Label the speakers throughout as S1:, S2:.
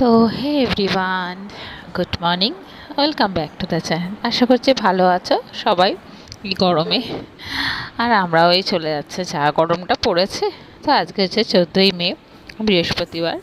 S1: তো hey everyone, good morning, welcome back to the channel. আশা করছি ভালো আছো সবাই এই গরমে। আর আমরাও এই চলে যাচ্ছে, যা গরমটা পড়েছে। তো আজকে হচ্ছে 14ই মে, বৃহস্পতিবার।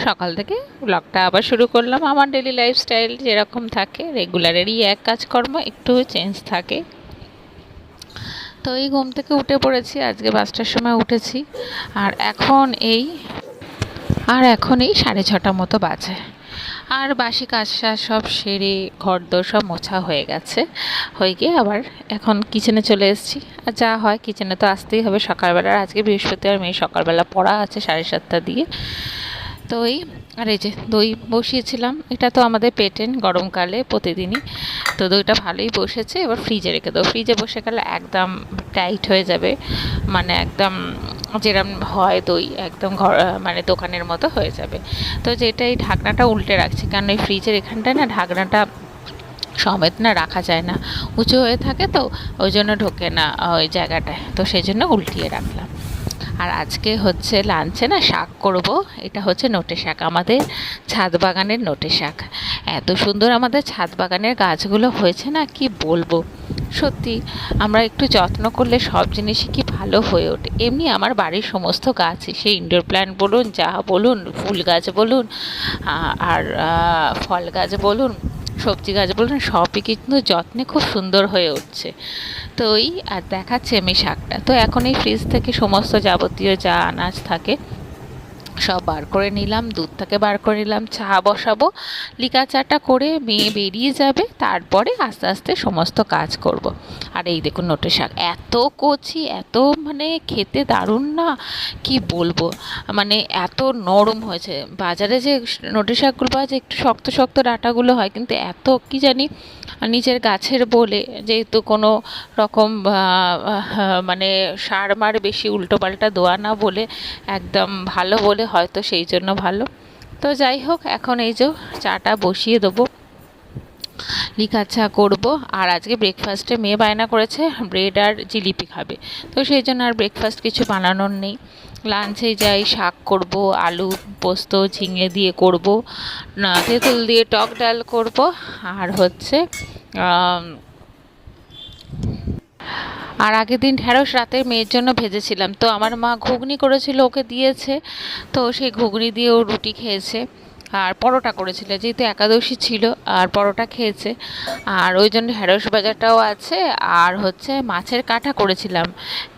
S1: সকাল থেকে ব্লগটা আবার শুরু করলাম। আমার ডেলি লাইফস্টাইল যেরকম থাকে, রেগুলারেরই এক কাজকর্ম, একটু চেঞ্জ থাকে। তো এই ঘুম থেকে উঠে পড়েছি, আজকে 5টার সময় উঠেছি। আর এখন এই 6:30 মতো বাজে। আর বাসি কাজ টাজ সব সেরে ঘরদোর সব মোছা হয়ে গেছে। হয়ে গিয়ে আবার এখন কিচেনে চলে এসেছি। আর যা হয়, কিচেনে তো আসতেই হবে সকালবেলা। আর আজকে বৃহস্পতিবার, মেয়ে সকালবেলা পড়া আছে 7:30 দিয়ে। তো আর এই যে দই বসিয়েছিলাম, এটা তো আমাদের পেটেন্ট গরমকালে প্রতিদিনই। তো দইটা ভালোই বসেছে, এবার ফ্রিজে রেখে দেবো। ফ্রিজে বসে গেলে একদম টাইট হয়ে যাবে, মানে একদম যেরকম হয় দই, একদম মানে দোকানের মতো হয়ে যাবে। তো যেটা এই ঢাকনাটা উল্টে রাখছি, কারণ এই ফ্রিজের এখানটায় না ঢাকনাটা সমেত না রাখা যায় না, উঁচু হয়ে থাকে, তো ওই জন্য ঢোকে না ওই জায়গাটায়। তো সেই জন্য উল্টিয়ে রাখলাম। আর আজকে হচ্ছে লাঞ্চে না শাক করব। এটা হচ্ছে নোটে শাক, আমাদের ছাদ বাগানের নোটে শাক। এত সুন্দর আমাদের ছাদ বাগানের গাছগুলো হয়েছে না, কি বলবো। সত্যি আমরা একটু যত্ন করলে সব জিনিসই কি ভালো হয়ে ওঠে। এমনি আমার বাড়ির সমস্ত গাছই, সে ইনডোর প্ল্যান্ট বলুন, যা বলুন, ফুল গাছ বলুন, আর ফল গাছ বলুন, সবজি গাছ বলুন, সবই কিন্তু যত্নে খুব সুন্দর হয়ে উঠছে। তো আর দেখাচ্ছে আমি শাকটা। তো এখন এই ফ্রিজ থেকে সমস্ত যাবতীয় যা আনাজ থাকে সব বার করে নিলাম, দুধ থেকে বার করে নিলাম। চা বসাবো, লিকা চাটা করে মেয়ে বেরিয়ে যাবে, তারপরে আস্তে আস্তে সমস্ত কাজ করব। আর এই দেখুন নোটে শাক, এত কচি, এত মানে খেতে দারুণ না, কি বলবো। মানে এত নরম হয়েছে। বাজারে যে নোটে শাকগুলো পাওয়া যায় একটু শক্ত শক্ত ডাঁটাগুলো হয়, কিন্তু এত কি জানি নিজের গাছের বলে, যেহেতু কোনো রকম মানে সার মার বেশি উল্টোপাল্টা দেওয়া না বলে, একদম ভালো বলে হয়তো, সেই জন্য ভালো। তো যাই হোক, এখন এই যে চাটা বসিয়ে দেবো, লিকা চা করবো। আর আজকে ব্রেকফাস্টে মেয়ে বায়না করেছে ব্রেড আর জিলিপি খাবে, তো সেই জন্য আর ব্রেকফাস্ট কিছু বানানোর নেই। লাঞ্চে যাই, শাক করব, আলু পোস্ত ঝিঙে দিয়ে করব, তেঁতুল দিয়ে টক ডাল করব। আর হচ্ছে আর আগের দিন ঢ্যাঁড়স রাতে মেয়ের জন্য ভেজেছিলাম, তো আমার মা ঘুগনি করেছিল, ওকে দিয়েছে। তো সেই ঘুগনি দিয়ে ও রুটি খেয়েছে। আর পরোটা করেছিল, যেহেতু একাদশী ছিল, আর পরোটা খেয়েছে। আর ওই জন্য ঢ্যাঁড়স ভাজাটাও আছে। আর হচ্ছে মাছের কাঁটা করেছিলাম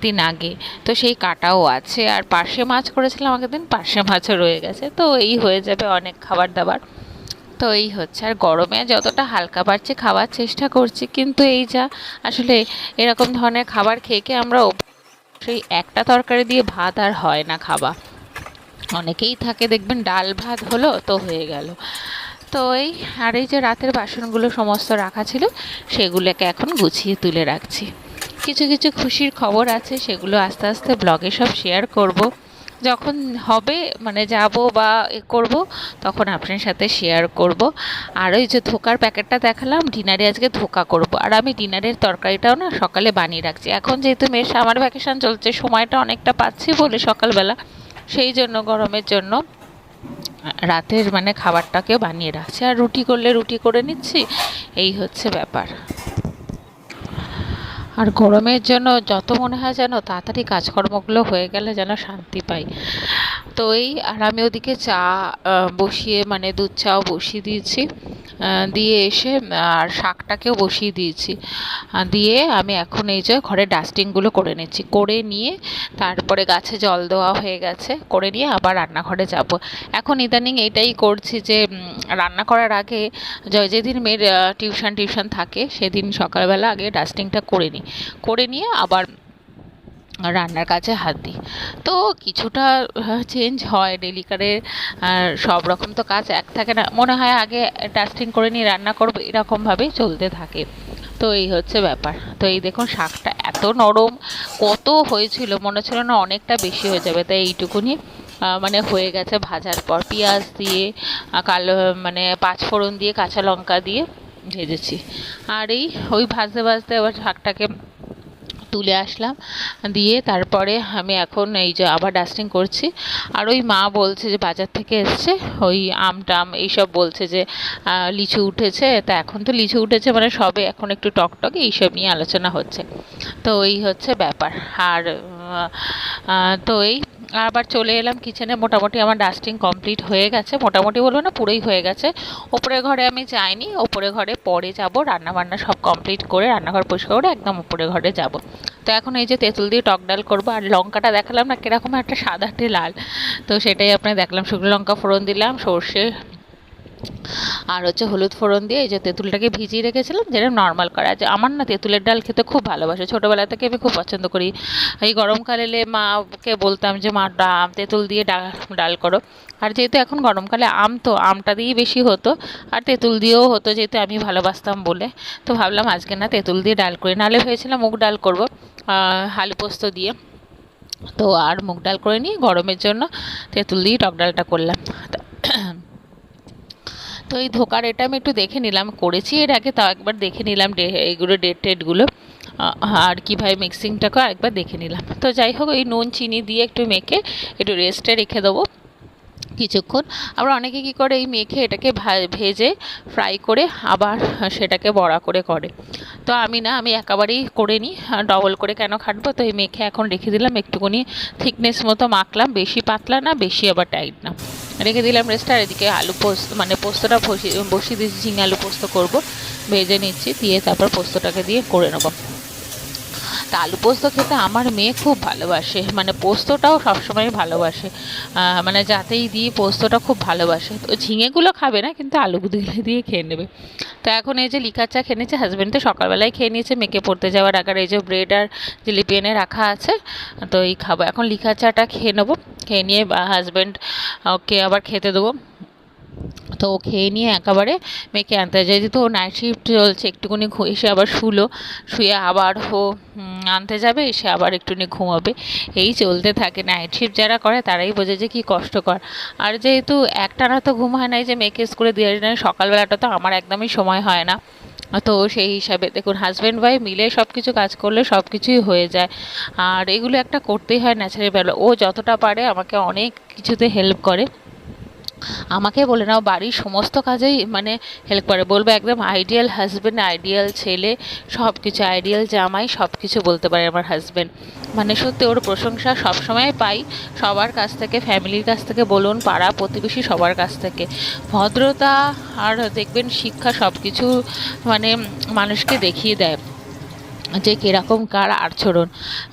S1: দিন আগে, তো সেই কাঁটাও আছে। আর পার্শে মাছ করেছিলাম আগের দিন, পার্শে মাছও রয়ে গেছে। তো এই হয়ে যাবে অনেক খাবার দাবার। তো এই হচ্ছে। আর গরমে যতটা হালকা পারছি খাওয়ার চেষ্টা করছি, কিন্তু এই যা আসলে এরকম ধরনের খাবার খেয়ে খেয়ে আমরা সেই একটা তরকারি দিয়ে ভাত আর হয় না খাওয়া। অনেকেই থাকে দেখবেন ডাল ভাত হলো তো হয়ে গেল। তো আর এই যে রাতের বাসনগুলো সমস্ত রাখা ছিল, সেগুলোকে এখন গুছিয়ে তুলে রাখছি। কিছু কিছু খুশির খবর আছে, সেগুলো আস্তে আস্তে ব্লগে সব শেয়ার করব। যখন হবে, মানে যাব বা করব, তখন আপনার সাথে শেয়ার করব। আর ওই যে ধোকার প্যাকেটটা দেখালাম, ডিনারে আজকে ধোকা করব। আর আমি ডিনারের তরকারিটাও না সকালে বানিয়ে রাখছি। এখন যেহেতু মেয়ের সামার ভ্যাকেশন চলছে, সময়টা অনেকটা পাচ্ছি বলে সকালবেলা, সেই জন্য গরমের জন্য রাতের মানে খাবারটাকে বানিয়ে রাখছি। আর রুটি করলে রুটি করে নিচ্ছি, এই হচ্ছে ব্যাপার। আর গরমের জন্য যত মনে হয় যেন তাড়াতাড়ি কাজকর্মগুলো হয়ে গেলে যেন শান্তি পাই। তো আর আমি ওদিকে চা বসিয়ে, মানে দুধ চাও বসিয়ে দিয়েছি, দিয়ে এসে আর শাকটাকেও বসিয়ে দিয়েছি। দিয়ে আমি এখন এই যে ঘরে ডাস্টিংগুলো করে নিচ্ছি, করে নিয়ে তারপরে গাছে জল দেওয়া হয়ে গেছে, করে নিয়ে আবার রান্নাঘরে যাব। এখন ইদানিং এইটাই করছি যে রান্না করার আগে যেদিন মেয়ের টিউশন থাকে, সেদিন সকালবেলা আগে ডাস্টিংটা করে নিই, করে নিয়ে আবার রান্নার কাজে হাত দিই। তো কিছুটা চেঞ্জ হয় ডেলিকারের। সব রকম তো কাজ এক থাকে না, মনে হয় আগে ডাস্টিং করে নিয়ে রান্না করবো, এরকমভাবেই চলতে থাকে। তো এই হচ্ছে ব্যাপার। তো এই দেখুন শাকটা এত নরম, কত হয়েছিল মনে ছিল না অনেকটা বেশি হয়ে যাবে, তাই এইটুকুনি মানে হয়ে গেছে। ভাজার পর পেঁয়াজ দিয়ে, কালো মানে পাঁচফোড়ন দিয়ে, কাঁচা লঙ্কা দিয়ে ভেজেছি। আর ওই ভাজতে ভাজতে আবার শাকটাকে তুলে আসলাম, দিয়ে তারপরে আমি এখন এই যে আবার ডাস্টিং করছি। আর ওই মা বলছে যে বাজার থেকে এসছে, ওই আম টাম এইসব বলছে যে লিচু উঠেছে, তা এখন তো লিচু উঠেছে মানে সবে এখন একটু টকটকে এইসব নিয়ে আলোচনা হচ্ছে। তো এই হচ্ছে ব্যাপার। আর তো এই আবার চলে এলাম কিচেনে। মোটামুটি আমার ডাস্টিং কমপ্লিট হয়ে গেছে, মোটামুটি বলবো না পুরোই হয়ে গেছে। ওপরের ঘরে আমি যাইনি, ওপরের ঘরে পরে যাব, রান্নাবান্না সব কমপ্লিট করে রান্নাঘর পরিষ্কার করে একদম উপরের ঘরে যাব। তো এখন এই যে তেঁতুল দিয়ে টক ডাল করবো। আর লঙ্কাটা দেখালাম না কীরকম একটা সাদাটে লাল, তো সেটাই আপনার দেখলাম। শুকনো লঙ্কা ফোড়ন দিলাম, সর্ষে আর হচ্ছে হলুদ ফোড়ন দিয়ে এই যে তেঁতুলটাকে ভিজিয়ে রেখেছিলাম, যেটা নর্মাল করা। যে আমার না তেঁতুলের ডাল খেতে খুব ভালোবাসে, ছোটোবেলা থেকে আমি খুব পছন্দ করি। এই গরমকালে এলে মাকে বলতাম যে মা তেঁতুল দিয়ে ডাল করো। আর যেহেতু এখন গরমকালে আম, তো আমটা দিয়েই বেশি হতো, আর তেঁতুল দিয়েও হতো যেহেতু আমি ভালোবাসতাম বলে। তো ভাবলাম আজকে না তেঁতুল দিয়ে ডাল করি, নাহলে ভেবেছিলাম মুগ ডাল করবো আলু পোস্ত দিয়ে। তো আর মুগ ডাল করে নিয়ে গরমের জন্য তেঁতুল দিয়ে টক ডালটা করলাম। তো এই ধোকার এটা আমি একটু দেখে নিলাম, করেছি এর আগে, তাও একবার দেখে নিলাম এইগুলো ডেট টেটগুলো আর কীভাবে মিক্সিংটাকে আরেকবার দেখে নিলাম। তো যাই হোক, এই নুন চিনি দিয়ে একটু মেখে একটু রেস্টে রেখে দেবো কিছুক্ষণ। আবার অনেকে কী করে, এই মেখে এটাকে ভেজে ফ্রাই করে আবার সেটাকে বড়া করে করে। তো আমি না, আমি একেবারেই করে নিই, ডবল করে কেন খাটবো। তো এই মেখে এখন রেখে দিলাম, একটুখানি থিকনেস মতো মাখলাম, বেশি পাতলা না বেশি আবার টাইট না, রেখে দিলাম রেস্ট। আর এদিকে আলু পোস্ত মানে পোস্তটা বসিয়ে দিয়েছি, ঝিঙে আলু পোস্ত করবো, ভেজে নিচ্ছি, দিয়ে তারপর পোস্তটাকে দিয়ে করে নেবো। তা আলু পোস্ত খেতে আমার মেয়ে খুব ভালোবাসে, মানে পোস্তটাও সবসময় ভালোবাসে, মানে যাতেই দিই পোস্তটা খুব ভালোবাসে। তো ঝিঙেগুলো খাবে না, কিন্তু আলুগুলো দিয়ে খেয়ে নেবে। তো এখন এই যে লিকার চা খেয়ে নিয়েছে, হাজব্যান্ড তো সকালবেলায় খেয়ে নিয়েছে মেয়েকে পড়তে যাওয়ার আগে। এই যে ব্রেড আর জিলিপি এনে রাখা আছে, তো এই খাবো এখন। লিকার চাটা খেয়ে নেবো, খেয়ে নিয়ে হাজব্যান্ড ওকে আবার খেতে দেবো। তো খেয়ে নিয়ে একেবারে মেয়েকে আনতে যায়, যেহেতু ও নাইট শিফট চলছে, একটুখানি এসে আবার শুয়ে আবার ও আনতে যাবে, এসে আবার একটুখানি ঘুমাবে। এই চলতে থাকে। নাইট শিফট যারা করে তারাই বোঝে যে কী কষ্টকর। আর যেহেতু একটানা তো ঘুম হয় না, যে মেয়েকে স্কুলে দিয়ে সকালবেলাটা তো আমার একদমই সময় হয় না। তো সেই হিসাবে দেখুন, হাজব্যান্ড ওয়াইফ মিলে সব কিছু কাজ করলে সব কিছুই হয়ে যায়। আর এগুলো একটা করতেই হয় ন্যাচারাল ব্যাপার। ও যতটা পারে আমাকে অনেক কিছুতে হেল্প করে, আমাকে বলে নাও বাড়ির সমস্ত কাজেই মানে হেল্প করে। বলবো একদম আইডিয়াল হাজব্যান্ড, আইডিয়াল ছেলে, সব কিছু আইডিয়াল জামাই, সব কিছু বলতে পারে আমার হাজব্যান্ড। মানে সত্যি ওর প্রশংসা সবসময় পাই সবার কাছ থেকে, ফ্যামিলির কাছ থেকে বলুন, পাড়া প্রতিবেশী সবার কাছ থেকে। ভদ্রতা আর দেখবেন শিক্ষা সব কিছু মানে মানুষকে দেখিয়ে দেয় যে কীরকম কার আচরণ।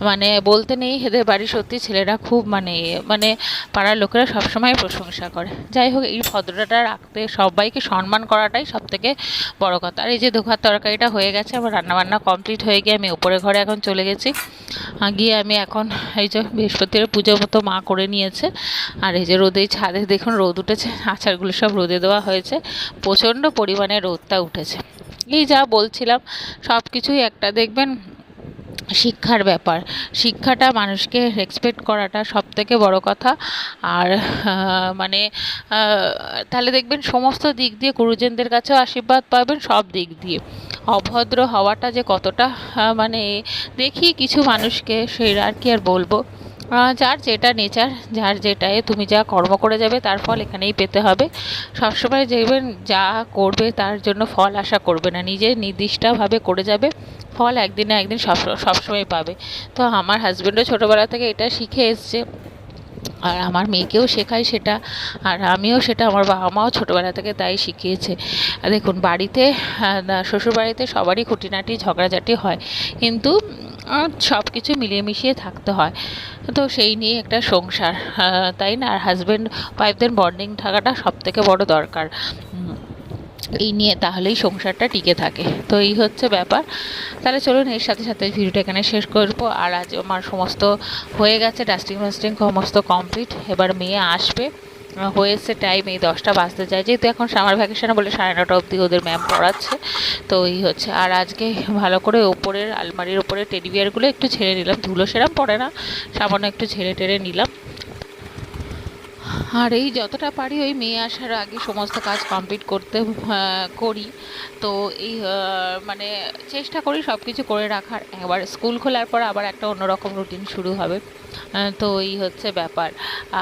S1: মানে বলতে নেই, এদের বাড়ি সত্যি ছেলেরা খুব মানে মানে পাড়ার লোকেরা সবসময় প্রশংসা করে। যাই হোক, এই ভদ্রতাটা রাখতে, সবাইকে সম্মান করাটাই সবথেকে বড় কথা। আর এই যে ধোকার তরকারিটা হয়ে গেছে, আমার রান্নাবান্না কমপ্লিট হয়ে গিয়ে আমি উপরে ঘরে এখন চলে গেছি। গিয়ে আমি এখন এই যে বৃহস্পতিবার পুজো মতো মা করে নিয়েছে। আর এই যে রোদে, ছাদে দেখুন রোদ উঠেছে, আচারগুলো সব রোদে দেওয়া হয়েছে, প্রচণ্ড পরিমাণে রোদটা উঠেছে। এই যা বলছিলাম, সব কিছুই একটা দেখবেন শিক্ষার ব্যাপার। শিক্ষাটা, মানুষকে রেসপেক্ট করাটা সবথেকে বড় কথা। আর মানে তাহলে দেখবেন সমস্ত দিক দিয়ে গুরুজনদের কাছেও আশীর্বাদ পাবেন, সব দিক দিয়ে। অভদ্র হওয়াটা যে কতটা মানে দেখি কিছু মানুষকে, সেটা আর কি আর বলবো। যার যেটা নেচার, যার যেটায় তুমি যা কর্ম করে যাবে তার ফল এখানেই পেতে হবে। সবসময় দেখবেন যা করবে তার জন্য ফল আশা করবে না, নিজে নির্দিষ্টভাবে করে যাবে, ফল একদিন না একদিন সবসময় পাবে। তো আমার হাজব্যান্ডও ছোটোবেলা থেকে এটা শিখে এসছে, আর আমার মেয়েকেও শেখাই সেটা, আর আমিও সেটা, আমার বাবা মাও ছোটোবেলা থেকে তাই শিখিয়েছে। দেখুন বাড়িতে, শ্বশুরবাড়িতে সবারই খুঁটিনাটি ঝগড়াঝাটি হয়, কিন্তু সব কিছু মিলিয়ে মিশিয়ে থাকতে হয়। তো সেই নিয়ে একটা সংসার, তাই না? আর হাজব্যান্ড ওয়াইফদের বন্ডিং থাকাটা সবথেকে বড় দরকার এই নিয়ে, তাহলেই সংসারটা টিকে থাকে। তো এই হচ্ছে ব্যাপার। তাহলে চলুন এর সাথে সাথে ভিডিওটা এখানে শেষ করবো। আর আজ আমার সমস্ত হয়ে গেছে, ডাস্টিং ফাস্টিং সমস্ত কমপ্লিট। এবার মেয়ে আসবে, হয়েছে টাইম, এই 10টা বাজতে যায়, যেহেতু এখন সামার ভ্যাকেশনে বলে 9:30 অবধি ওদের ম্যাম পড়াচ্ছে। তো এই হচ্ছে। আর আজকে ভালো করে ওপরের আলমারির ওপরে টেডি বিয়ারগুলো একটু ছেড়ে নিলাম, ধুলো সেরাম পড়ে না, সামান্য একটু ঝেড়ে টেড়ে নিলাম। আর এই যতটা পারি ওই মেয়ে আসার আগে সমস্ত কাজ কমপ্লিট করতে করি। তো এই মানে চেষ্টা করি সব কিছু করে রাখার। একবার স্কুল খোলার পর আবার একটা অন্যরকম রুটিন শুরু হবে। তো এই হচ্ছে ব্যাপার।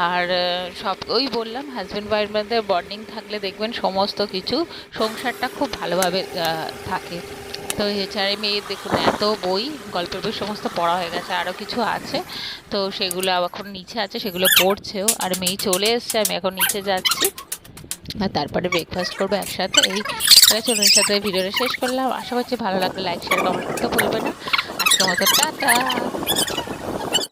S1: আর সব ওই বললাম, হাজব্যান্ড ওয়াইফের মধ্যে বন্ডিং থাকলে দেখবেন সমস্ত কিছু সংসারটা খুব ভালোভাবে থাকে। তো এছাড়া মেয়ের দেখুন এত বই, গল্পের বই সমস্ত পড়া হয়ে গেছে, আরও কিছু আছে। তো সেগুলো এখন নিচে আছে, সেগুলো পড়ছেও। আর মেয়ে চলে এসছে, আমি এখন নিচে যাচ্ছি। আর তারপরে ব্রেকফাস্ট করবো একসাথে। এই চলুন সাথে ভিডিওটা শেষ করলাম। আশা করছি ভালো লাগলে লাইক শেয়ার কমেন্ট করতে ভুলবে না। আজকের মতো টাটা।